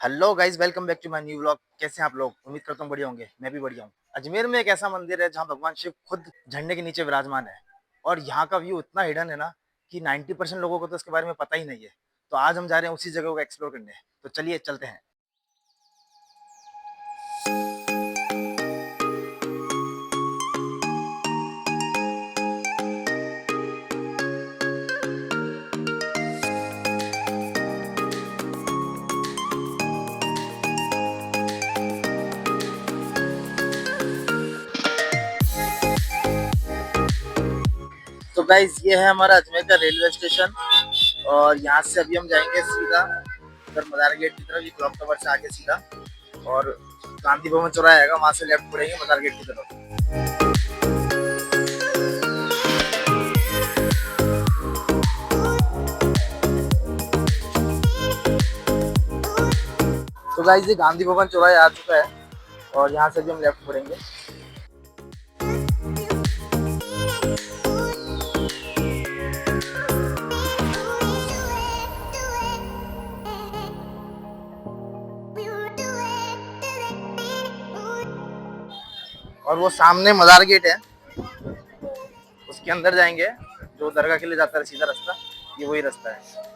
Hello guys, welcome back to my new vlog. कैसे हैं आप लोग? उम्मीद करता हूँ बढ़िया होंगे। मैं भी बढ़िया हूँ। अजमेर में एक ऐसा मंदिर है जहाँ भगवान शिव खुद झंडे के नीचे विराजमान है और यहाँ का व्यू इतना हिडन है ना कि 90% लोगों को तो इसके बारे में पता ही नहीं है। तो आज हम जा रहे हैं उसी जगह को एक्सप्लोर करने। तो चलिए चलते हैं। तो गाइस, ये है हमारा अजमेर का रेलवे स्टेशन और यहाँ से अभी हम जाएंगे सीधा उधर मदार गेट की तरफ। ये क्लॉक टावर से आगे सीधा और गांधी भवन चौराहा आएगा, वहां से लेफ्ट मुड़ेंगे मदार गेट की तरफ। तो गाइस, ये गांधी भवन चौराहा आ चुका है और यहाँ से भी हम लेफ्ट मुड़ेंगे। और वो सामने मदार गेट है, उसके अंदर जाएंगे जो दरगाह के लिए जाता है सीधा रास्ता। ये वही रास्ता है।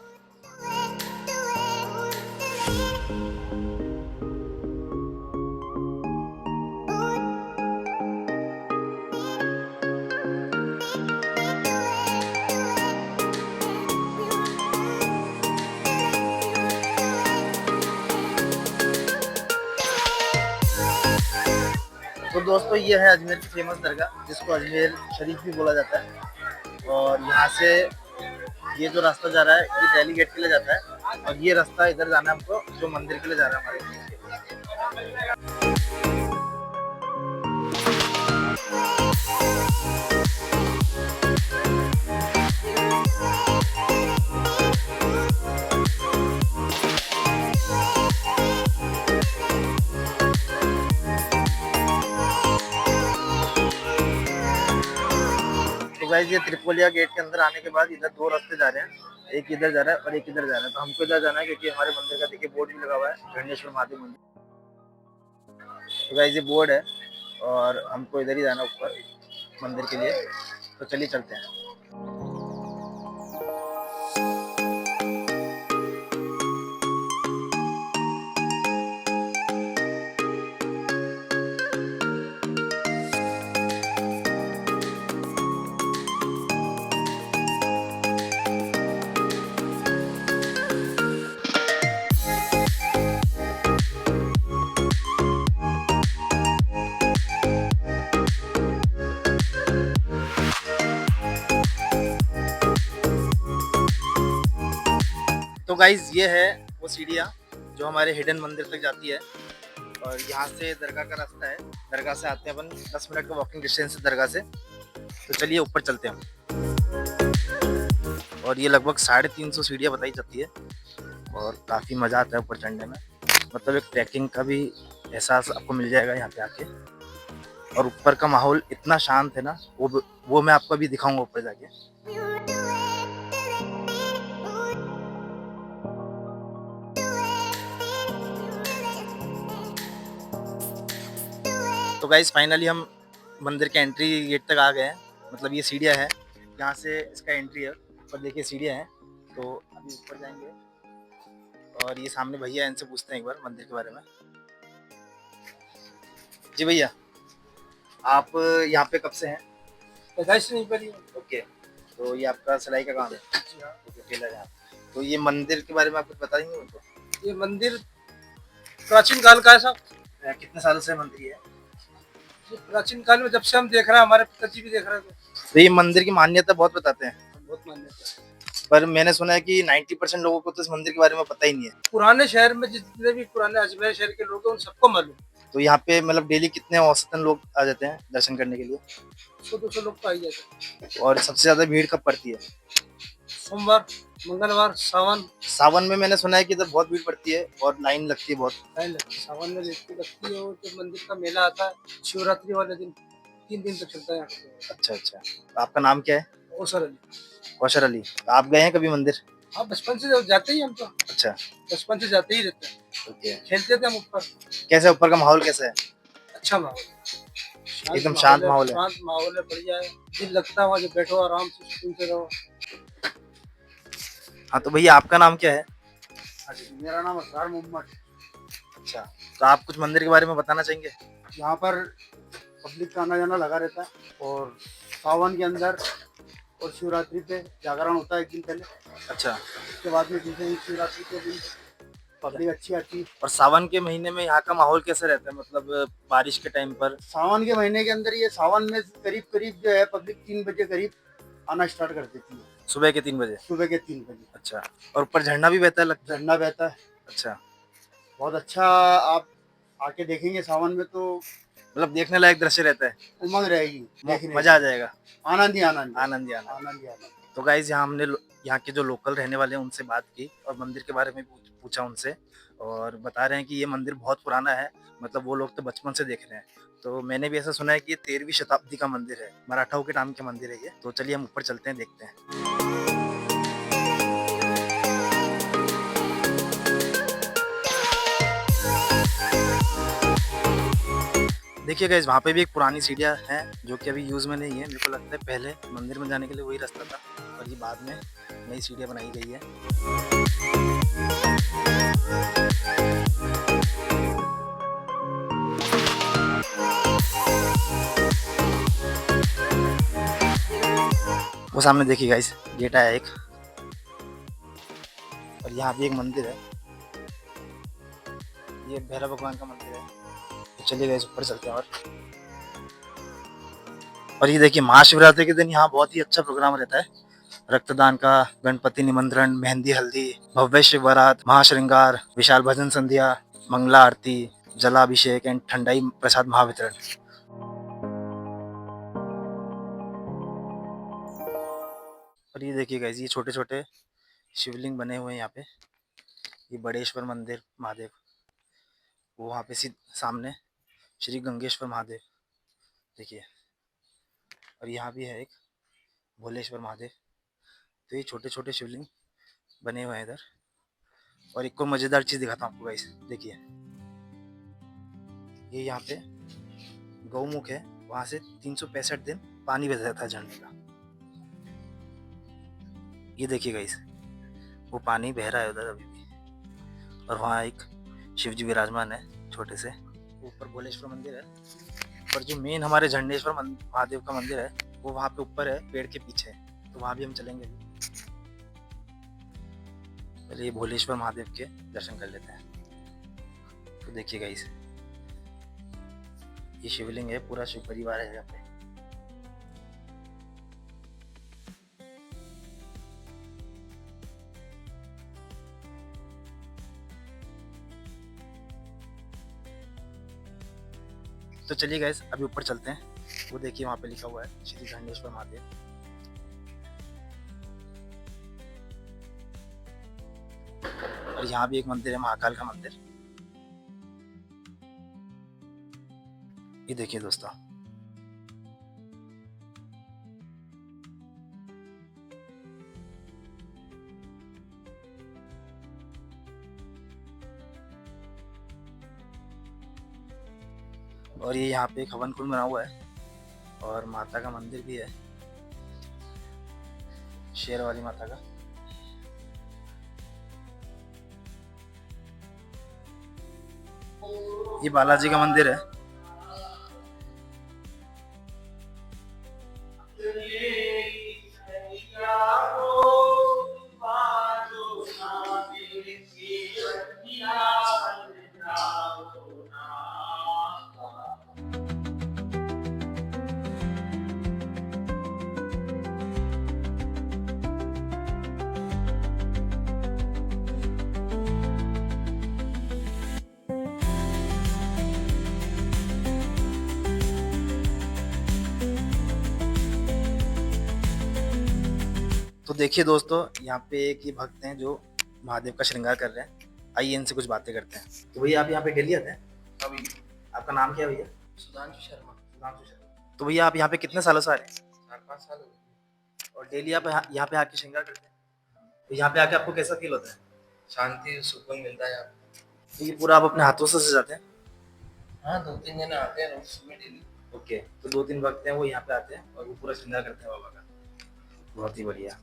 तो दोस्तों, ये है अजमेर की फेमस दरगाह जिसको अजमेर शरीफ भी बोला जाता है। और यहाँ से ये जो रास्ता जा रहा है ये दिल्ली गेट के लिए जाता है और ये रास्ता इधर जाना है हमको जो मंदिर के लिए जा रहा है हमारे। तो गाइस, ये त्रिपोलिया गेट के अंदर आने के बाद इधर दो रास्ते जा रहे हैं। एक इधर जा रहा है और एक इधर जा रहा है। तो हमको इधर जाना है क्योंकि हमारे मंदिर का देखिए बोर्ड भी लगा हुआ है, घंडेश्वर महादेव मंदिर। तो गाइस, ये बोर्ड है और हमको इधर ही जाना है ऊपर मंदिर के लिए। तो चलिए चलते हैं। तो गाइज, ये है वो सीढ़ियाँ जो हमारे हिडन मंदिर तक जाती है और यहाँ से दरगाह का रास्ता है। दरगाह से आते हैं अपन 10 मिनट का वॉकिंग डिस्टेंस है दरगाह से। तो चलिए ऊपर चलते हैं हम। और ये लगभग 350 सीढ़ियाँ बताई जाती है और काफ़ी मज़ा आता है ऊपर चढ़ने में। मतलब एक ट्रैकिंग का भी एहसास आपको मिल जाएगा यहाँ पे आके। और ऊपर का माहौल इतना शांत है ना, वो मैं आपको अभी दिखाऊंगा ऊपर जाके। तो गाइस, फाइनली हम मंदिर के एंट्री गेट तक आ गए हैं। मतलब ये सीढ़ियाँ है, यहाँ से इसका एंट्री है। ऊपर देखिए सीढ़ियाँ हैं। तो अभी ऊपर जाएंगे और ये सामने भैया, इनसे पूछते हैं एक बार मंदिर के बारे में। जी भैया, आप यहाँ पे कब से हैं? 27 नहीं पर ओके। तो ये आपका सिलाई का काम है? ओके, टेलर है आप। तो ये मंदिर के बारे में आप कुछ बताएंगे उनको? ये मंदिर प्राचीन काल का है साहब। कितने सालों से मंदिर है? ये प्राचीन काल में जब से हम देख रहे हैं, हमारे पिताजी भी देख रहे थे। तो ये मंदिर की मान्यता बहुत बताते हैं। बहुत मान्यता है। पर मैंने सुना है कि 90% लोगों को तो इस मंदिर के बारे में पता ही नहीं है। पुराने शहर में जितने भी पुराने अजमेर शहर के लोग हैं उन सबको मालूम। तो यहाँ पे मतलब डेली कितने औसतन लोग आ जाते हैं दर्शन करने के लिए? 100-200 लोग तो आ ही जाते हैं। और सबसे ज्यादा भीड़ कब पड़ती है? सोमवार, मंगलवार, सावन में मैंने सुना है कि इधर बहुत भीड़ पड़ती है और लाइन लगती है बहुत। सावन में लगती है। और जब मंदिर का मेला आता है शिवरात्रि वाले दिन 3 दिन तक चलता है। अच्छा अच्छा। तो आपका नाम क्या है? कौशल अली। कौशर अली। आप गए हैं कभी मंदिर? हाँ बचपन से जाते ही हम तो, अच्छा, बचपन से जाते ही रहते हैं, ओके। खेलते थे हम ऊपर। कैसे ऊपर का माहौल कैसा है? अच्छा माहौल, एकदम शांत माहौल है। शांत माहौल है, बढ़िया है। दिल लगता है वहाँ जब बैठो आराम से सुकून से रहो। हाँ तो भैया आपका नाम क्या है? मेरा नाम असरार मोहम्मद। अच्छा, तो आप कुछ मंदिर के बारे में बताना चाहेंगे? यहाँ पर पब्लिक का आना जाना लगा रहता है और सावन के अंदर और शिवरात्रि पे जागरण होता है एक दिन पहले। अच्छा, उसके बाद में दूसरे शिवरात्रि के दिन पब्लिक अच्छी आती है। और सावन के महीने में यहाँ का माहौल कैसा रहता है, मतलब बारिश के टाइम पर? सावन के महीने के अंदर ये सावन में करीब करीब जो है पब्लिक 3 बजे करीब आना स्टार्ट कर देती है। सुबह के 3 बजे? सुबह के 3 बजे। अच्छा, और ऊपर झरना भी बहता है लगता है? झरना बहता है, अच्छा, बहुत अच्छा। आप आके देखेंगे सावन में तो मतलब देखने लायक दृश्य रहता है? उमंग रहेगी देखने मजा आ की। जाएगा। आनंद ही आनंद है। आनंद ही आनंद। आनंद ही आनंद। तो गाइज यहाँ हमने यहाँ के जो लोकल रहने वाले हैं उनसे बात की और मंदिर के बारे में पूछा उनसे, और बता रहे हैं कि ये मंदिर बहुत पुराना है, मतलब वो लोग तो बचपन से देख रहे हैं। तो मैंने भी ऐसा सुना है कि ये 13वीं शताब्दी का मंदिर है, मराठाओं के टाइम के मंदिर है ये। तो चलिए हम ऊपर चलते हैं, देखते हैं। देखिए गाइस, वहाँ पे भी एक पुरानी सीढ़ियाँ हैं जो कि अभी यूज़ में नहीं है। मेरे को लगता है पहले मंदिर में जाने के लिए वही रास्ता था और ये बाद में नई सीढ़ियाँ बनाई गई है। वो सामने देखिए गाइस, गेट आया एक, और यहाँ भी एक मंदिर है। ये भैरव भगवान का मंदिर है। तो चलिए गाइस ऊपर चलते हैं। और ये देखिए, महाशिवरात्रि के दिन यहाँ बहुत ही अच्छा प्रोग्राम रहता है। रक्तदान का, गणपति निमंत्रण, मेहंदी हल्दी, भव्य शिव बारात, महाश्रृंगार, विशाल भजन संध्या, मंगला आरती, जलाभिषेक एंड ठंडाई प्रसाद महावितरण। और ये देखिए गाइस, ये छोटे छोटे शिवलिंग बने हुए हैं यहाँ पे। ये बड़ेश्वर मंदिर महादेव, वो वहाँ पे सामने श्री गंगेश्वर महादेव देखिए। और यहाँ भी है एक भोलेश्वर महादेव। तो ये छोटे छोटे शिवलिंग बने हुए हैं इधर। और एक और मजेदार चीज दिखाता हूँ आपको गाइस, देखिए ये यहाँ पे गौमुख है, वहां से 365 दिन पानी बह जाता है झरने का। ये देखिए गाइस, वो पानी बह रहा है उधर अभी भी। और वहाँ एक शिव जी विराजमान है छोटे से। ऊपर भोलेश्वर मंदिर है, और जो मेन हमारे झंडेश्वर महादेव का मंदिर है वो वहाँ पे ऊपर है, पेड़ के पीछे। तो वहाँ भी हम चलेंगे अभी। पहले ये भोलेश्वर महादेव के दर्शन कर लेते हैं। तो देखिए गाइस, ये शिवलिंग है, पूरा शिव परिवार है यहाँ पे। तो चलिए गाइस अभी ऊपर चलते हैं। वो देखिए वहाँ पे लिखा हुआ है श्री झंडेश्वर महादेव। और यहाँ भी एक मंदिर है, महाकाल का मंदिर। ये देखिए दोस्तों, और ये यहाँ पे एक हवन कुंड बना हुआ है और माता का मंदिर भी है, शेर वाली माता का। ये बालाजी का मंदिर है। तो देखिए दोस्तों, यहाँ पे एक ये भक्त हैं जो महादेव का श्रृंगार कर रहे हैं। आइए इनसे कुछ बातें करते हैं। तो भैया आप यहाँ पे डेली आते हैं? अभी आपका नाम क्या है भैया? सुधांशु शर्मा। सुधांशु शर्मा। तो भैया आप यहाँ पे कितने सालों से आ रहे हैं? 4-5 साल हो गए। और डेली आप यहाँ पे आके श्रृंगार करते हैं? तो यहाँ पे आके आपको कैसा फील होता है? शांति सुकून मिलता है यहाँ पे। तो ये पूरा आप अपने हाथों से सजाते हैं? हाँ 2-3 जने आते हैं रोज सुबह डेली। ओके, तो 2-3 भक्त हैं वो यहाँ पे आते हैं और वो पूरा श्रृंगार करते हैं बाबा का। बहुत ही बढ़िया।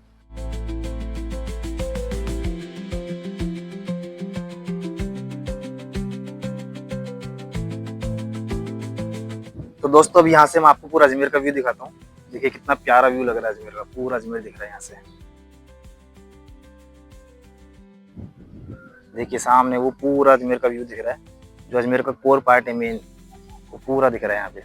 तो दोस्तों, अब यहाँ से मैं आपको पूरा अजमेर का व्यू दिखाता हूँ। देखिए कितना प्यारा व्यू लग रहा है अजमेर का, पूरा अजमेर दिख रहा है यहाँ से। देखिए सामने वो पूरा अजमेर का व्यू दिख रहा है, जो अजमेर का कोर पार्ट है मेन, वो पूरा दिख रहा है यहाँ पे।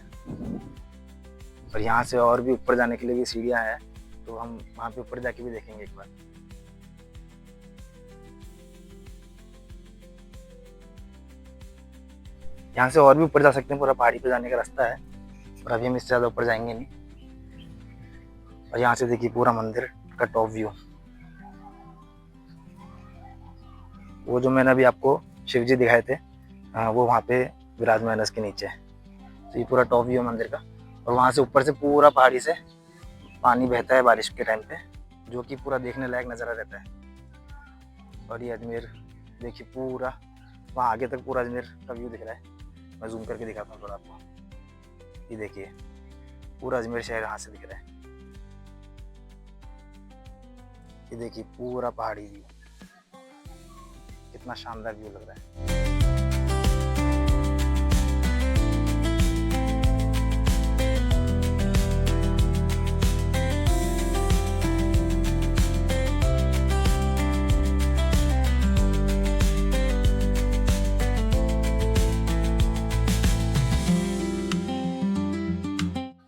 और यहाँ से और भी ऊपर जाने के लिए भी सीढ़ियाँ हैं, तो हम वहाँ पे ऊपर जाके भी देखेंगे एक बार। यहाँ से और भी ऊपर जा सकते हैं, पूरा पहाड़ी पे जाने का रास्ता है, और अभी हम इससे ज़्यादा ऊपर जाएंगे नहीं। और यहाँ से देखिए पूरा मंदिर का टॉप व्यू। वो जो मैंने अभी आपको शिव जी दिखाए थे, वो वहाँ पे विराजमान है उसके नीचे। तो ये पूरा टॉप व्यू है मंदिर का। और वहाँ से ऊपर से पूरा पहाड़ी से पानी बहता है बारिश के टाइम पे, जो कि पूरा देखने लायक नज़ारा रहता है। और ये अजमेर देखिए पूरा वहाँ आगे तक पूरा अजमेर का व्यू दिख रहा है। मैं जूम करके दिखाता हूँ थोड़ा आपको। ये देखिए पूरा अजमेर शहर यहाँ से दिख रहा है। ये देखिए पूरा पहाड़ी व्यू, कितना शानदार व्यू लग रहा है।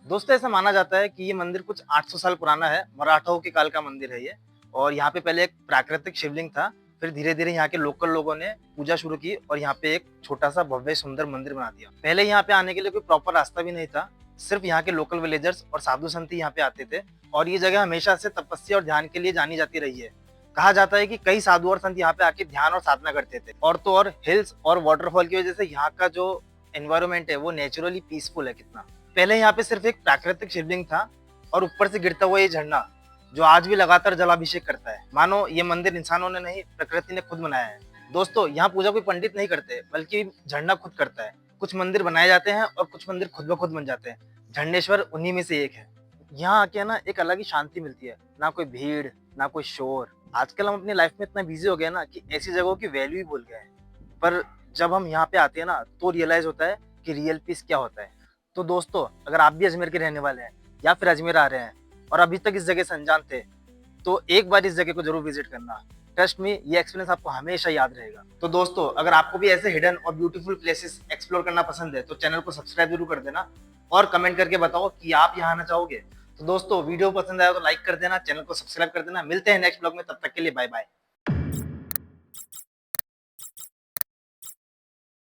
दोस्तों, ऐसा माना जाता है कि ये मंदिर कुछ 800 साल पुराना है। मराठाओं के काल का मंदिर है ये। और यहाँ पे पहले एक प्राकृतिक शिवलिंग था, फिर धीरे धीरे यहाँ के लोकल लोगों ने पूजा शुरू की और यहाँ पे एक छोटा सा भव्य सुंदर मंदिर बना दिया। पहले यहाँ पे आने के लिए कोई प्रॉपर रास्ता भी नहीं था, सिर्फ यहाँ के लोकल विलेजर्स और साधु संत ही यहाँ पे आते थे। और ये जगह हमेशा से तपस्या और ध्यान के लिए जानी जाती रही है। कहा जाता है कि कई साधु और संत यहाँ पे आके ध्यान और साधना करते थे। और तो और हिल्स और वाटरफॉल की वजह से यहाँ का जो एनवायरमेंट है वो नेचुरली पीसफुल है कितना। पहले यहाँ पे सिर्फ एक प्राकृतिक शिवलिंग था और ऊपर से गिरता हुआ ये झरना, जो आज भी लगातार जलाभिषेक करता है। मानो ये मंदिर इंसानों ने नहीं, प्रकृति ने खुद बनाया है। दोस्तों, यहाँ पूजा कोई पंडित नहीं करते, बल्कि झरना खुद करता है। कुछ मंदिर बनाए जाते हैं और कुछ मंदिर खुद ब खुद बन जाते हैं। झंडेश्वर उन्हीं में से एक है। यहाँ आके ना एक अलग ही शांति मिलती है, ना कोई भीड़ ना कोई शोर। आजकल हम अपनी लाइफ में इतना बिजी हो गए ना कि ऐसी जगहों की वैल्यू ही भूल गए हैं। पर जब हम यहाँ पे आते हैं ना, तो रियलाइज होता है कि रियल पीस क्या होता है। तो दोस्तों, अगर आप भी अजमेर के रहने वाले हैं या फिर अजमेर आ रहे हैं और अभी तक इस जगह से अनजान थे, तो एक बार इस जगह को जरूर विजिट करना। ट्रस्ट मी, ये एक्सपीरियंस आपको हमेशा याद रहेगा। तो दोस्तों, अगर आपको भी ऐसे हिडन और ब्यूटीफुल प्लेसेस एक्सप्लोर करना पसंद है, तो चैनल को सब्सक्राइब जरूर कर देना और कमेंट करके बताओ कि आप यहाँ आना चाहोगे। तो दोस्तों, वीडियो पसंद आया तो लाइक कर देना, चैनल को सब्सक्राइब कर देना। मिलते हैं नेक्स्ट ब्लॉग में, तब तक के लिए बाय बाय।